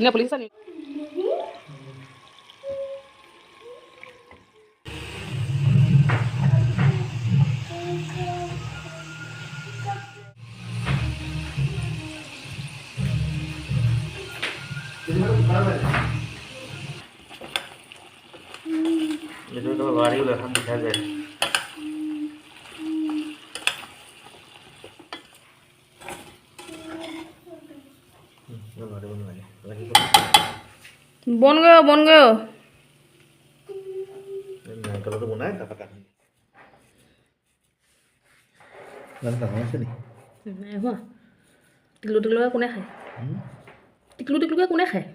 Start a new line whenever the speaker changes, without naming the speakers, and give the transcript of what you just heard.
ধুনীয়া পুলিচ আছে
itu tuh lari udah kan bisa deh
বন গyo
nah kalau tuh mau naik apa kan lan tak masih nih
নাই হোৱা টিকলু টিকলুকে কোনে খায় টিকলু টিকলুকে কোনে খায়